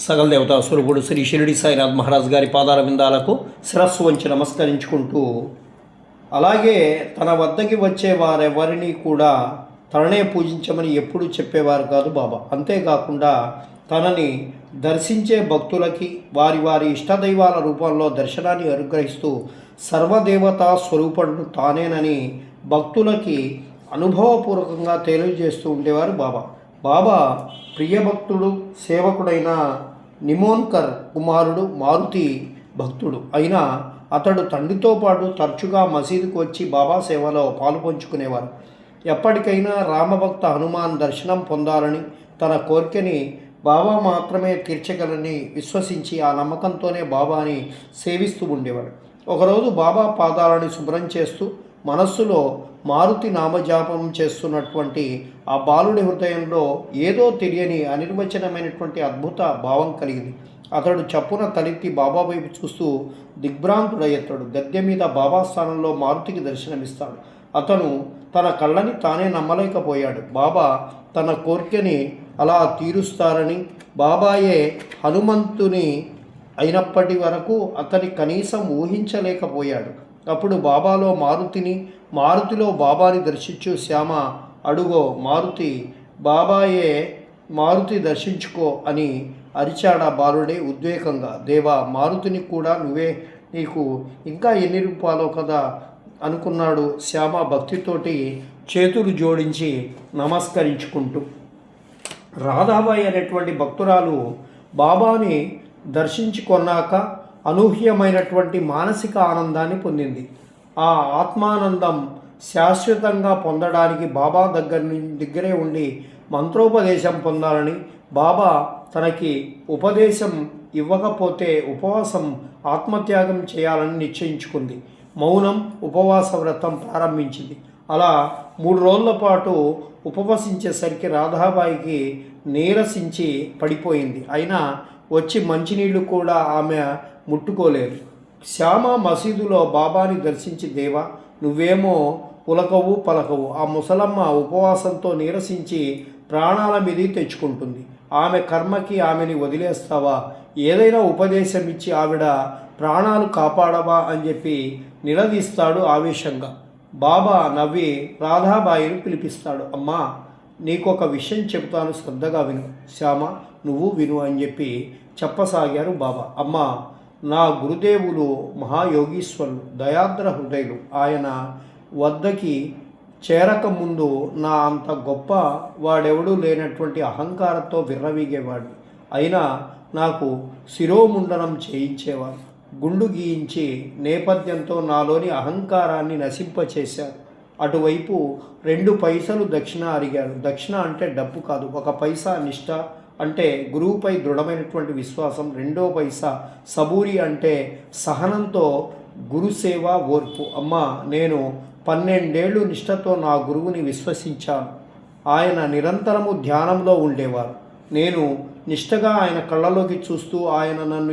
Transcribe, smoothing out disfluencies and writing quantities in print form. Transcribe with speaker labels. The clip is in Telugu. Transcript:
Speaker 1: సకల దేవతా స్వరూపుడు శ్రీ షిరిడి సాయినాథ్ మహారాజ్ గారి పాదాల విందాలకు శిరస్సు వంచి నమస్కరించుకుంటూ, అలాగే తన వద్దకి వచ్చే వారెవరిని కూడా తననే పూజించమని ఎప్పుడూ చెప్పేవారు కాదు బాబా. అంతేకాకుండా తనని దర్శించే భక్తులకి వారి వారి ఇష్టదైవాల రూపంలో దర్శనాన్ని అనుగ్రహిస్తూ సర్వదేవతా స్వరూపుడు తానేనని భక్తులకి అనుభవపూర్వకంగా తెలియజేస్తూ ఉండేవారు బాబా. బాబా ప్రియభక్తుడు సేవకుడైన నిమోన్కర్ కుమారుడు మారుతి భక్తుడు అయినా అతడు తండ్రితో పాటు తరచుగా మసీదుకు వచ్చి బాబా సేవలో పాలు పంచుకునేవారు. ఎప్పటికైనా రామభక్త హనుమాన్ దర్శనం పొందాలని, తన కోరికని బాబా మాత్రమే తీర్చగలని విశ్వసించి ఆ నమ్మకంతోనే బాబాని సేవిస్తూ ఉండేవాడు. ఒకరోజు బాబా పాదాలని శుభ్రం చేస్తూ మనస్సులో మారుతి నామజాపం చేస్తున్నటువంటి ఆ బాలుడి హృదయంలో ఏదో తెలియని అనిర్వచనమైనటువంటి అద్భుత భావం కలిగింది. అతడు చప్పున తలెత్తి బాబా వైపు చూస్తూ దిగ్భ్రాంతుడయ్యతాడు. గద్దె మీద బాబా స్థానంలో మారుతికి దర్శనమిస్తాడు. అతను తన కళ్ళని తానే నమ్మలేకపోయాడు. బాబా తన కోరికని అలా తీరుస్తారని, బాబాయే హనుమంతుని అయినప్పటి వరకు అతని కనీసం ఊహించలేకపోయాడు. అప్పుడు బాబాలో మారుతిని, మారుతిలో బాబాని దర్శించు శ్యామ, అడుగో మారుతి, బాబాయే మారుతి దర్శించుకో అని అరిచాడా బాలుడే ఉద్వేగంగా. దేవా, మారుతిని కూడా నువ్వే, నీకు ఇంకా ఎన్ని రూపాలో కదా అనుకున్నాడు శ్యామ భక్తితోటి చేతులు జోడించి నమస్కరించుకుంటూ. రాధాబాయి అనేటువంటి భక్తురాలు బాబాని దర్శించుకొన్నాక అనూహ్యమైనటువంటి మానసిక ఆనందాన్ని పొందింది. ఆ ఆత్మానందం శాశ్వతంగా పొందడానికి బాబా దగ్గరే ఉండి మంత్రోపదేశం పొందాలని, బాబా తనకి ఉపదేశం ఇవ్వకపోతే ఉపవాసం ఆత్మత్యాగం చేయాలని నిశ్చయించుకుంది. మౌనం ఉపవాస వ్రతం ప్రారంభించింది. అలా 3 రోజుల పాటు ఉపవసించేసరికి రాధాబాయికి నీరసించి పడిపోయింది. అయినా వచ్చి మంచినీళ్లు కూడా ఆమె ముట్టుకోలేదు. శ్యామ మసీదులో బాబాని దర్శించి, దేవా, నువ్వేమో ఉలకవు పలకవు, ఆ ముసలమ్మ ఉపవాసంతో నీరసించి ప్రాణాల మీది తెచ్చుకుంటుంది, ఆమె కర్మకి ఆమెని వదిలేస్తావా? ఏదైనా ఉపదేశం ఇచ్చి ఆవిడ ప్రాణాలు కాపాడవా అని చెప్పి నిలదీస్తాడు ఆవేశంగా. బాబా నవ్వి రాధాబాయిని పిలిపిస్తాడు. అమ్మా, నీకొక విషయం చెబుతాను, శ్రద్ధగా విను. శ్యామ, నువ్వు విను అని చెప్పి చెప్పసాగారు బాబా. అమ్మా, నా గురుదేవులు మహాయోగీశ్వరులు, దయాద్ర హృదయులు. ఆయన వద్దకి చేరకముందు నా అంత గొప్ప వాడెవడూ లేనటువంటి అహంకారంతో విర్రవీగేవాడు. అయినా నాకు శిరోముండనం చేయించేవారు. గుండు గీయించి నేపథ్యంతో నాలోని అహంకారాన్ని నశింపచేశారు. అటువైపు 2 పైసలు దక్షిణ అడిగారు. దక్షిణ అంటే డబ్బు కాదు, 1 పైసా నిష్ఠ అంటే గురువుపై దృఢమైనటువంటి విశ్వాసం, 2వ పైసా సబూరి అంటే సహనంతో గురుసేవ ఓర్పు. అమ్మ, నేను 12 ఏళ్ళు నిష్ఠతో నా గురువుని విశ్వసించాను. ఆయన నిరంతరము ధ్యానంలో ఉండేవారు. నేను నిష్ఠగా ఆయన కళ్ళలోకి చూస్తూ ఆయన నన్ను